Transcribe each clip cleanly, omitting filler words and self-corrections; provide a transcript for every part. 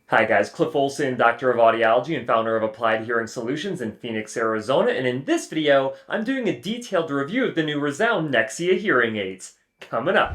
Hi guys, Cliff Olson, Doctor of Audiology and founder of Applied Hearing Solutions in Phoenix, Arizona, and in this video, I'm doing a detailed review of the new ReSound Nexia hearing aids. Coming up.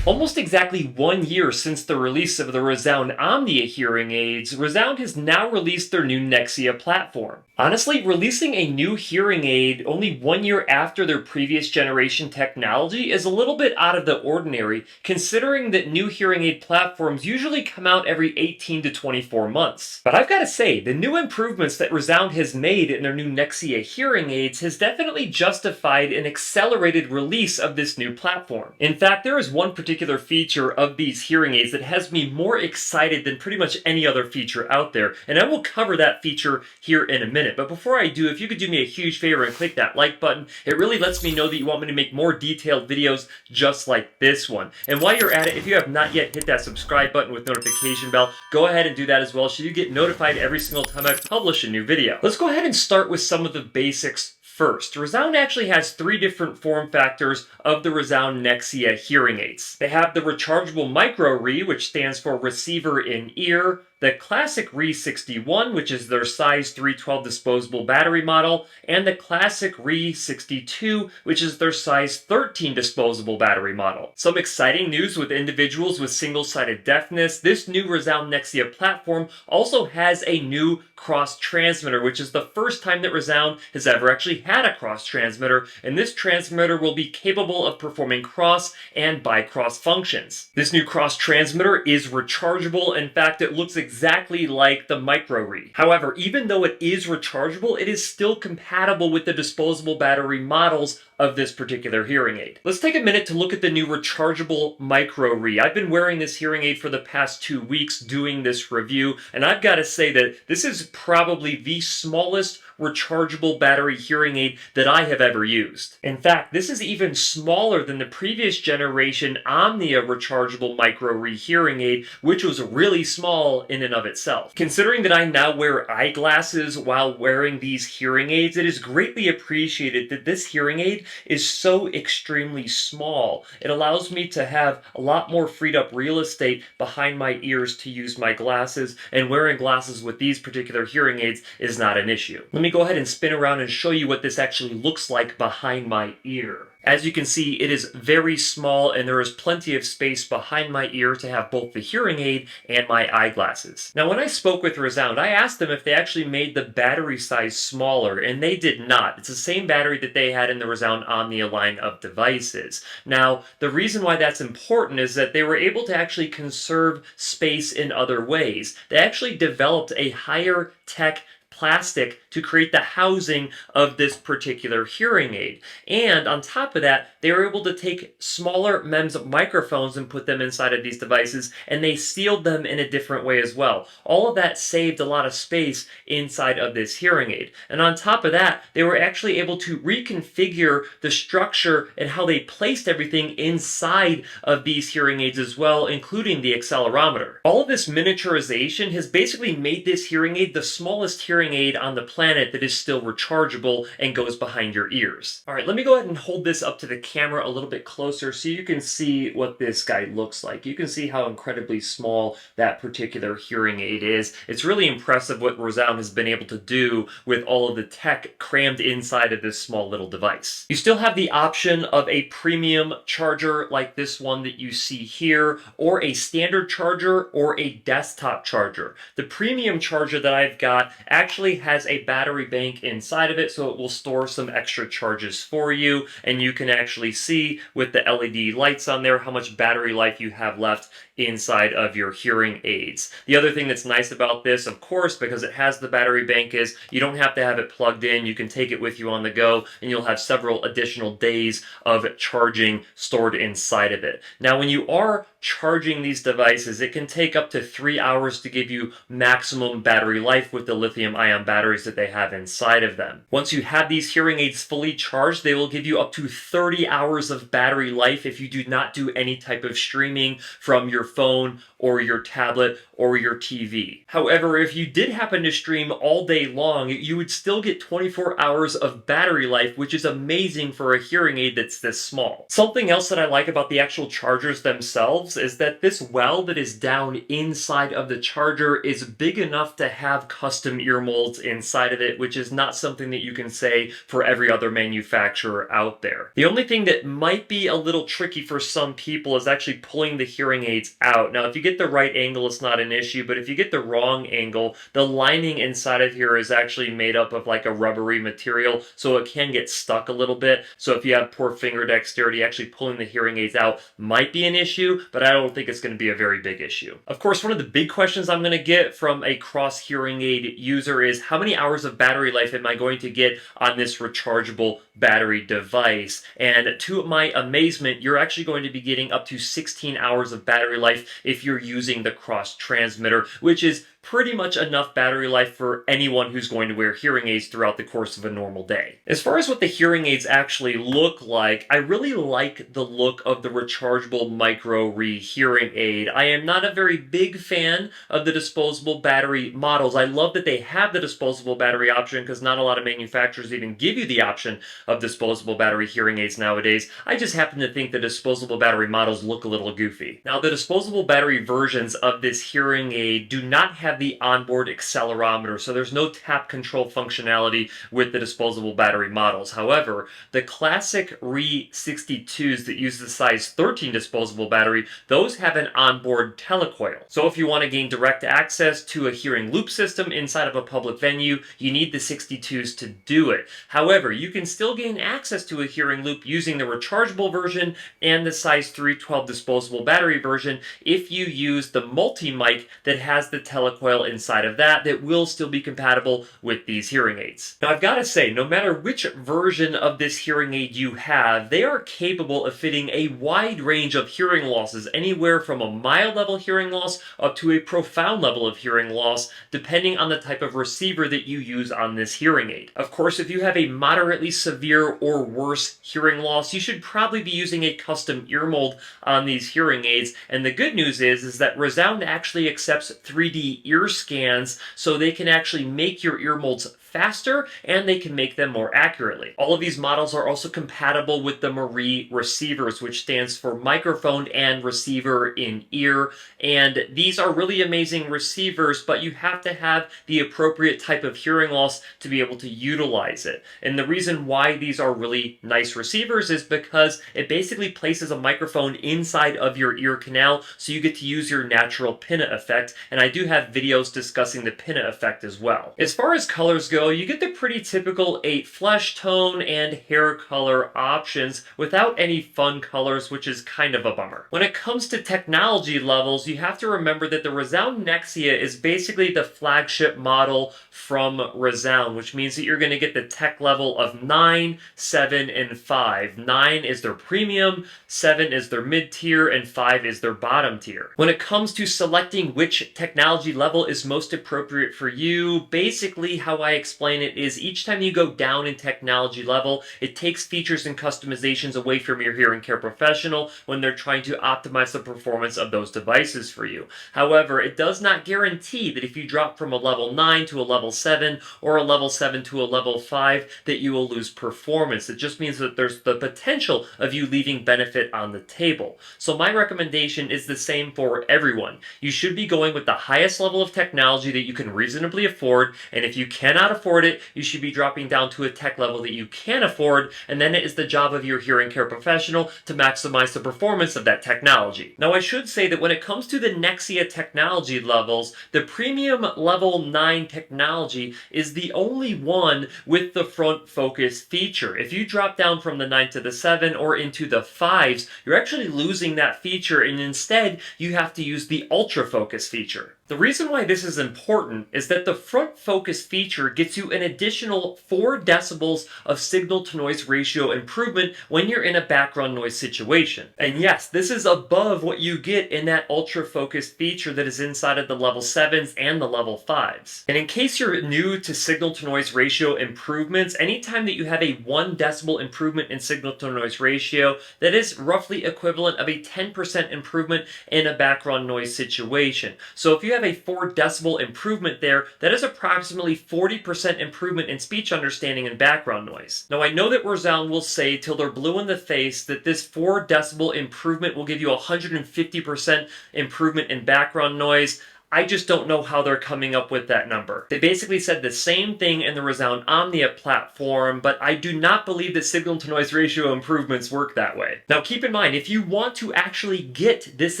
Almost exactly 1 year since the release of the ReSound Omnia hearing aids, ReSound has now released their new Nexia platform. Honestly, releasing a new hearing aid only 1 year after their previous generation technology is a little bit out of the ordinary, considering that new hearing aid platforms usually come out every 18 to 24 months. But I've got to say, the new improvements that ReSound has made in their new Nexia hearing aids has definitely justified an accelerated release of this new platform. In fact, there is one particular feature of these hearing aids that has me more excited than pretty much any other feature out there, and I will cover that feature here in a minute. But before I do, if you could do me a huge favor and click that like button, it really lets me know that you want me to make more detailed videos just like this one. And while you're at it, if you have not yet hit that subscribe button with notification bell, go ahead and do that as well so you get notified every single time I publish a new video. Let's go ahead and start with some of the basics first. ReSound actually has 3 different form factors of the ReSound Nexia hearing aids. They have the Rechargeable MicroRIE, which stands for Receiver in Ear, the classic RE61, which is their size 312 disposable battery model, and the classic RE62, which is their size 13 disposable battery model. Some exciting news with individuals with single-sided deafness: this new ReSound Nexia platform also has a new cross transmitter, which is the first time that ReSound has ever actually had a cross transmitter, and this transmitter will be capable of performing cross and bi-cross functions. This new cross transmitter is rechargeable. In fact, it looks exactly like the MicroRIE. However, even though it is rechargeable, it is still compatible with the disposable battery models of this particular hearing aid. Let's take a minute to look at the new Rechargeable MicroRIE. I've been wearing this hearing aid for the past 2 weeks doing this review, and I've got to say that this is probably the smallest rechargeable battery hearing aid that I have ever used. In fact, this is even smaller than the previous generation Omnia Rechargeable MicroRIE hearing aid, which was really small in and of itself. Considering that I now wear eyeglasses while wearing these hearing aids, it is greatly appreciated that this hearing aid is so extremely small. It allows me to have a lot more freed up real estate behind my ears to use my glasses, and wearing glasses with these particular hearing aids is not an issue. Let me go ahead and spin around and show you what this actually looks like behind my ear. As you can see, it is very small, and there is plenty of space behind my ear to have both the hearing aid and my eyeglasses. Now, when I spoke with ReSound, I asked them if they actually made the battery size smaller, and they did not. It's the same battery that they had in the ReSound Omnia line of devices. Now, the reason why that's important is that they were able to actually conserve space in other ways. They actually developed a higher tech plastic to create the housing of this particular hearing aid. And on top of that, they were able to take smaller MEMS microphones and put them inside of these devices, and they sealed them in a different way as well. All of that saved a lot of space inside of this hearing aid. And on top of that, they were actually able to reconfigure the structure and how they placed everything inside of these hearing aids as well, including the accelerometer. All of this miniaturization has basically made this hearing aid the smallest hearing aid on the planet that is still rechargeable and goes behind your ears. Alright, let me go ahead and hold this up to the camera a little bit closer so you can see what this guy looks like. You can see how incredibly small that particular hearing aid is. It's really impressive what ReSound has been able to do with all of the tech crammed inside of this small little device. You still have the option of a premium charger like this one that you see here, or a standard charger, or a desktop charger. The premium charger that I've got actually has a battery bank inside of it, so it will store some extra charges for you, and you can actually see with the LED lights on there how much battery life you have left inside of your hearing aids. The other thing that's nice about this, of course, because it has the battery bank, is you don't have to have it plugged in. You can take it with you on the go, and you'll have several additional days of charging stored inside of it. Now, when you are charging these devices, it can take up to 3 hours to give you maximum battery life with the lithium-ion batteries that they have inside of them. Once you have these hearing aids fully charged, they will give you up to 30 hours of battery life if you do not do any type of streaming from your phone or your tablet or your TV. However, if you did happen to stream all day long, you would still get 24 hours of battery life, which is amazing for a hearing aid that's this small. Something else that I like about the actual chargers themselves is that this well that is down inside of the charger is big enough to have custom ear molds inside of it, which is not something that you can say for every other manufacturer out there. The only thing that might be a little tricky for some people is actually pulling the hearing aids out. Now, if you get the right angle, it's not an issue, but if you get the wrong angle, the lining inside of here is actually made up of like a rubbery material, so it can get stuck a little bit. So if you have poor finger dexterity, actually pulling the hearing aids out might be an issue, but I don't think it's going to be a very big issue. Of course, one of the big questions I'm going to get from a cross hearing aid user is how many hours of battery life am I going to get on this rechargeable battery device? And to my amazement, you're actually going to be getting up to 16 hours of battery life if you're using the cross transmitter, which is pretty much enough battery life for anyone who's going to wear hearing aids throughout the course of a normal day. As far as what the hearing aids actually look like, I really like the look of the Rechargeable MicroRIE hearing aid. I am not a very big fan of the disposable battery models. I love that they have the disposable battery option because not a lot of manufacturers even give you the option of disposable battery hearing aids nowadays. I just happen to think the disposable battery models look a little goofy. Now, the disposable battery versions of this hearing aid do not have the onboard accelerometer, so there's no tap control functionality with the disposable battery models. However, the classic ReSound 62s that use the size 13 disposable battery, those have an onboard telecoil. So if you want to gain direct access to a hearing loop system inside of a public venue, you need the 62s to do it. However, you can still gain access to a hearing loop using the rechargeable version and the size 312 disposable battery version if you use the multi-mic that has the telecoil inside of that will still be compatible with these hearing aids. Now, I've got to say, no matter which version of this hearing aid you have, they are capable of fitting a wide range of hearing losses, anywhere from a mild level hearing loss up to a profound level of hearing loss, depending on the type of receiver that you use on this hearing aid. Of course, if you have a moderately severe or worse hearing loss, you should probably be using a custom ear mold on these hearing aids. And the good news is that ReSound actually accepts 3D ear scans, so they can actually make your ear molds faster and they can make them more accurately. All of these models are also compatible with the MicroRIE receivers, which stands for microphone and receiver in ear. And these are really amazing receivers, but you have to have the appropriate type of hearing loss to be able to utilize it. And the reason why these are really nice receivers is because it basically places a microphone inside of your ear canal, so you get to use your natural pinna effect. And I do have videos discussing the pinna effect as well. As far as colors go, you get the pretty typical 8 flesh tone and hair color options without any fun colors, which is kind of a bummer. When it comes to technology levels, you have to remember that the ReSound Nexia is basically the flagship model from ReSound, which means that you're going to get the tech level of 9, 7, and 5. 9 is their premium, 7 is their mid-tier, and 5 is their bottom tier. When it comes to selecting which technology level is most appropriate for you, basically how I explain it is each time you go down in technology level, it takes features and customizations away from your hearing care professional when they're trying to optimize the performance of those devices for you. However, it does not guarantee that if you drop from a level 9 to a level 7 or a level 7 to a level 5 that you will lose performance. It just means that there's the potential of you leaving benefit on the table. So my recommendation is the same for everyone. You should be going with the highest level of technology that you can reasonably afford, and if you cannot afford it, you should be dropping down to a tech level that you can afford, and then it is the job of your hearing care professional to maximize the performance of that technology. Now, I should say that when it comes to the Nexia technology levels, the premium level 9 technology is the only one with the front focus feature. If you drop down from the 9 to the 7 or into the 5s, you're actually losing that feature, and instead you have to use the ultra focus feature. The reason why this is important is that the front focus feature gets gets you an additional 4 decibels of signal-to-noise ratio improvement when you're in a background noise situation. And yes, this is above what you get in that ultra-focused feature that is inside of the level 7s and the level 5s. And in case you're new to signal-to-noise ratio improvements, anytime that you have a 1 decibel improvement in signal-to-noise ratio, that is roughly equivalent of a 10% improvement in a background noise situation. So if you have a 4 decibel improvement there, that is approximately 40% improvement in speech understanding and background noise. Now I know that ReSound will say till they're blue in the face that this 4 decibel improvement will give you 150% improvement in background noise. I just don't know how they're coming up with that number. They basically said the same thing in the ReSound Omnia platform, but I do not believe that signal-to-noise ratio improvements work that way. Now keep in mind, if you want to actually get this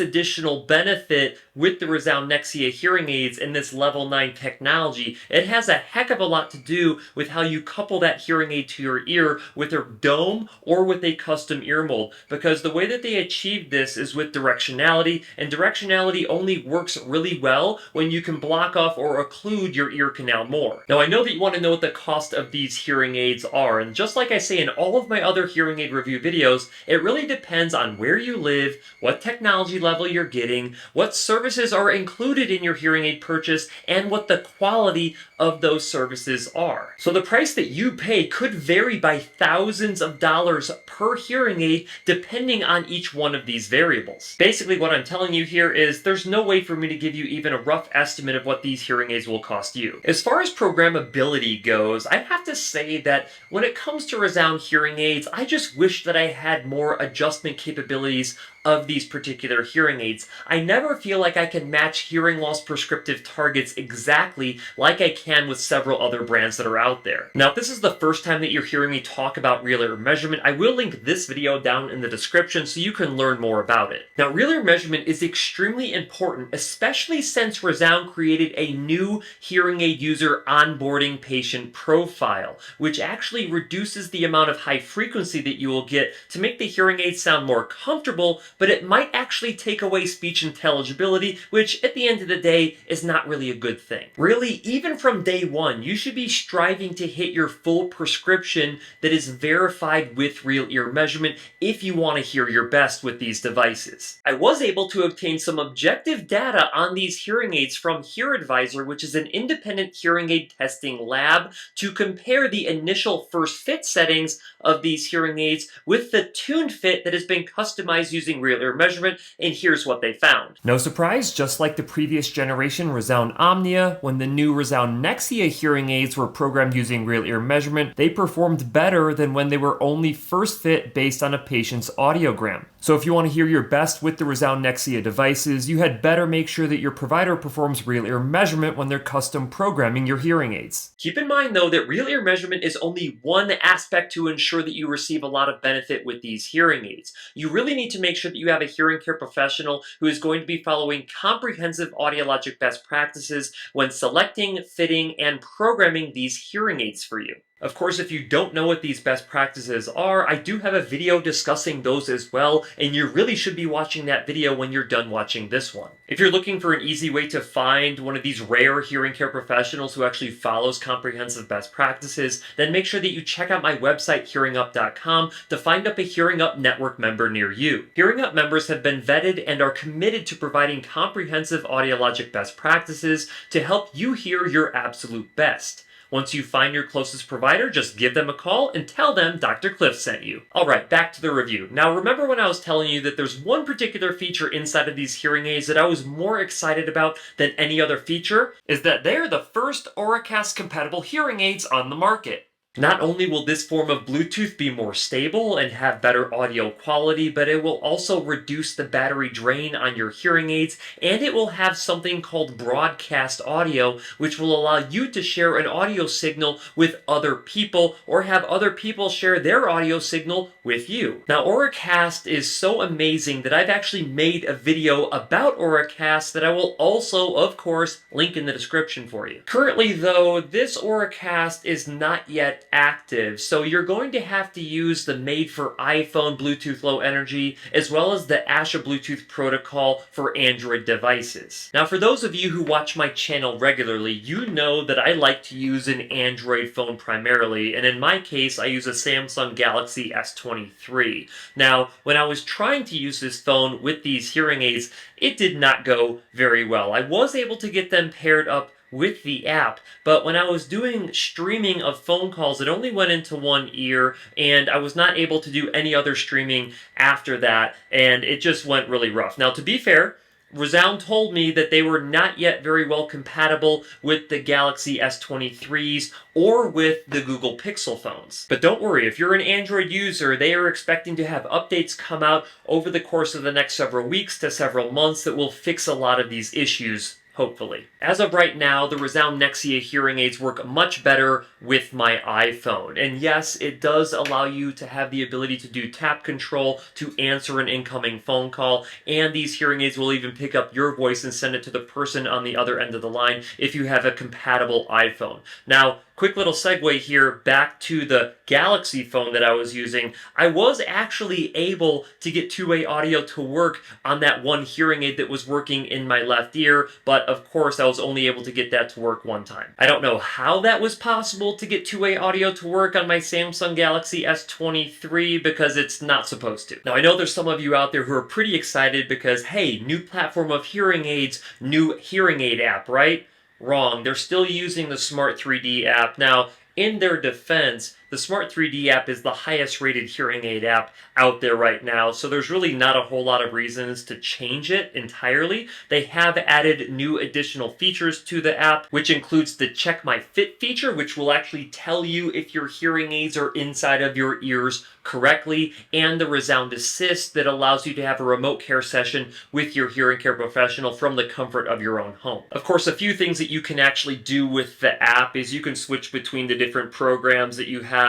additional benefit with the ReSound Nexia hearing aids and this level 9 technology, it has a heck of a lot to do with how you couple that hearing aid to your ear with a dome or with a custom ear mold, because the way that they achieve this is with directionality, and directionality only works really well when you can block off or occlude your ear canal more. Now I know that you want to know what the cost of these hearing aids are, and just like I say in all of my other hearing aid review videos, it really depends on where you live, what technology level you're getting, what services are included in your hearing aid purchase, and what the quality of those services are. So the price that you pay could vary by thousands of dollars per hearing aid depending on each one of these variables. Basically what I'm telling you here is there's no way for me to give you even a rough estimate of what these hearing aids will cost you. As far as programmability goes, I have to say that when it comes to ReSound hearing aids, I just wish that I had more adjustment capabilities of these particular hearing aids. I never feel like I can match hearing loss prescriptive targets exactly like I can with several other brands that are out there. Now, if this is the first time that you're hearing me talk about real ear measurement, I will link this video down in the description so you can learn more about it. Now, real ear measurement is extremely important, especially since ReSound created a new hearing aid user onboarding patient profile, which actually reduces the amount of high frequency that you will get to make the hearing aid sound more comfortable, but it might actually take away speech intelligibility, which at the end of the day is not really a good thing. Really, even from day one, you should be striving to hit your full prescription that is verified with real ear measurement if you want to hear your best with these devices. I was able to obtain some objective data on these hearing aids from HearAdvisor, which is an independent hearing aid testing lab, to compare the initial first fit settings of these hearing aids with the tuned fit that has been customized using real ear measurement, and here's what they found. No surprise, just like the previous generation ReSound Omnia, when the new ReSound Nexia hearing aids were programmed using real ear measurement, they performed better than when they were only first fit based on a patient's audiogram. So if you want to hear your best with the ReSound Nexia devices, you had better make sure that your provider performs real ear measurement when they're custom programming your hearing aids. Keep in mind though that real ear measurement is only one aspect to ensure that you receive a lot of benefit with these hearing aids. You really need to make sure that you have a hearing care professional who is going to be following comprehensive audiologic best practices when selecting, fitting, and programming these hearing aids for you. Of course, if you don't know what these best practices are, I do have a video discussing those as well, and you really should be watching that video when you're done watching this one. If you're looking for an easy way to find one of these rare hearing care professionals who actually follows comprehensive best practices, then make sure that you check out my website, hearingup.com, to find up a Hearing Up Network member near you. Hearing Up members have been vetted and are committed to providing comprehensive audiologic best practices to help you hear your absolute best. Once you find your closest provider, just give them a call and tell them Dr. Cliff sent you. Alright, back to the review. Now remember when I was telling you that there's one particular feature inside of these hearing aids that I was more excited about than any other feature? Is that they're the first Auracast compatible hearing aids on the market. Not only will this form of Bluetooth be more stable and have better audio quality, but it will also reduce the battery drain on your hearing aids, and it will have something called broadcast audio, which will allow you to share an audio signal with other people, or have other people share their audio signal with you. Now, Auracast is so amazing that I've actually made a video about Auracast that I will also, of course, link in the description for you. Currently, though, this Auracast is not yet set active. So you're going to have to use the made for iPhone Bluetooth Low Energy as well as the Asha Bluetooth protocol for Android devices. Now for those of you who watch my channel regularly, you know that I like to use an Android phone primarily, and in my case I use a Samsung Galaxy S23. Now when I was trying to use this phone with these hearing aids, it did not go very well. I was able to get them paired up with the app, but when I was doing streaming of phone calls, it only went into one ear, and I was not able to do any other streaming after that, and it just went really rough. Now, to be fair, ReSound told me that they were not yet very well compatible with the Galaxy S23s or with the Google Pixel phones. But don't worry, if you're an Android user, they are expecting to have updates come out over the course of the next several weeks to several months that will fix a lot of these issues. Hopefully. As of right now, the ReSound Nexia hearing aids work much better with my iPhone. And yes, it does allow you to have the ability to do tap control to answer an incoming phone call, and these hearing aids will even pick up your voice and send it to the person on the other end of the line if you have a compatible iPhone. Now, quick little segue here back to the Galaxy phone that I was using. I was actually able to get two-way audio to work on that one hearing aid that was working in my left ear, but of course I was only able to get that to work one time. I don't know how that was possible to get two-way audio to work on my Samsung Galaxy S23 because it's not supposed to. Now I know there's some of you out there who are pretty excited because, hey, new platform of hearing aids, new hearing aid app, right? Wrong. They're still using the Smart 3D app. Now, in their defense, the Smart 3D app is the highest rated hearing aid app out there right now, so there's really not a whole lot of reasons to change it entirely. They have added new additional features to the app, which includes the Check My Fit feature, which will actually tell you if your hearing aids are inside of your ears correctly, and the ReSound Assist that allows you to have a remote care session with your hearing care professional from the comfort of your own home. Of course, a few things that you can actually do with the app is you can switch between the different programs that you have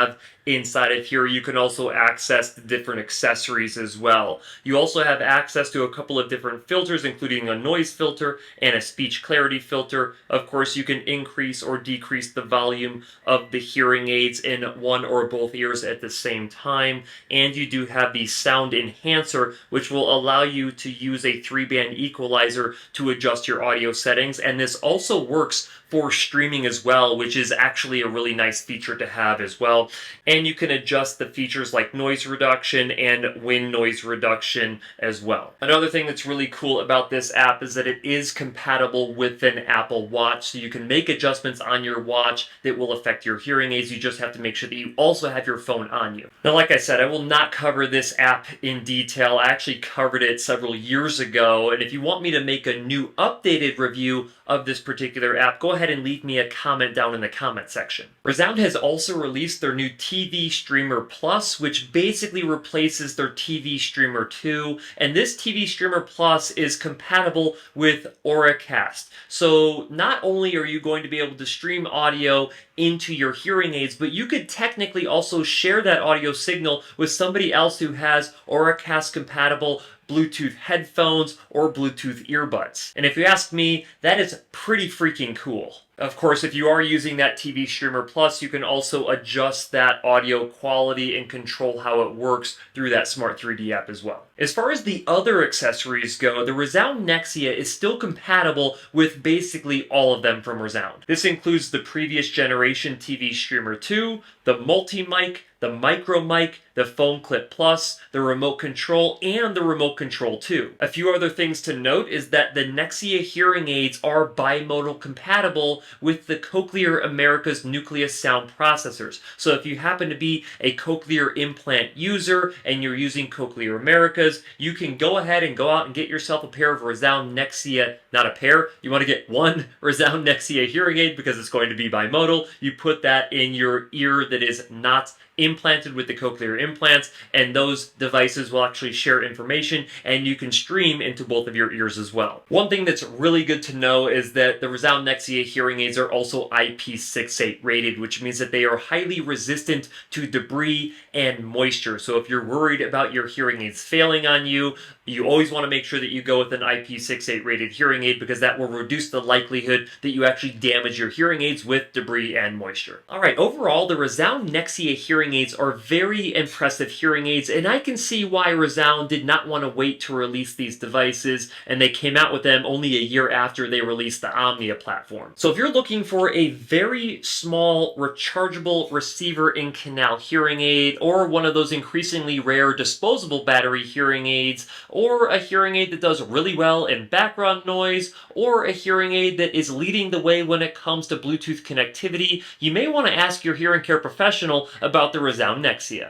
inside of here. You can also access the different accessories as well. You also have access to a couple of different filters, including a noise filter and a speech clarity filter. Of course, you can increase or decrease the volume of the hearing aids in one or both ears at the same time. And you do have the sound enhancer, which will allow you to use a 3-band equalizer to adjust your audio settings. And this also works for streaming as well, which is actually a really nice feature to have as well. And you can adjust the features like noise reduction and wind noise reduction as well. Another thing that's really cool about this app is that it is compatible with an Apple Watch, so you can make adjustments on your watch that will affect your hearing aids. You just have to make sure that you also have your phone on you. Now, like I said, I will not cover this app in detail. I actually covered it several years ago, and if you want me to make a new updated review of this particular app, go ahead and leave me a comment down in the comment section. ReSound has also released their new TV Streamer Plus, which basically replaces their TV Streamer 2, and this TV Streamer Plus is compatible with Auracast. So not only are you going to be able to stream audio into your hearing aids, but you could technically also share that audio signal with somebody else who has Auracast compatible Bluetooth headphones or Bluetooth earbuds. And if you ask me, that is pretty freaking cool. Of course, if you are using that TV Streamer Plus, you can also adjust that audio quality and control how it works through that Smart 3D app as well. As far as the other accessories go, the ReSound Nexia is still compatible with basically all of them from ReSound. This includes the previous generation TV Streamer 2, the multi-mic, the micro mic, the phone clip plus, the remote control, and the remote control 2. A few other things to note is that the Nexia hearing aids are bimodal compatible with the Cochlear America's Nucleus sound processors. So if you happen to be a Cochlear implant user and you're using Cochlear America's, you can go ahead and go out and get yourself a pair of ReSound Nexia, not a pair, you want to get one ReSound Nexia hearing aid because it's going to be bimodal. You put that in your ear that is not implanted with the cochlear implants, and those devices will actually share information and you can stream into both of your ears as well. One thing that's really good to know is that the ReSound Nexia hearing aids are also IP68 rated, which means that they are highly resistant to debris and moisture. So if you're worried about your hearing aids failing on you, You always want to make sure that you go with an IP68 rated hearing aid because that will reduce the likelihood that you actually damage your hearing aids with debris and moisture. Alright, overall, the ReSound Nexia hearing aids are very impressive hearing aids, and I can see why ReSound did not want to wait to release these devices, and they came out with them only a year after they released the Omnia platform. So if you're looking for a very small rechargeable receiver in canal hearing aid, or one of those increasingly rare disposable battery hearing aids, or a hearing aid that does really well in background noise, or a hearing aid that is leading the way when it comes to Bluetooth connectivity, you may want to ask your hearing care professional about the ReSound Nexia.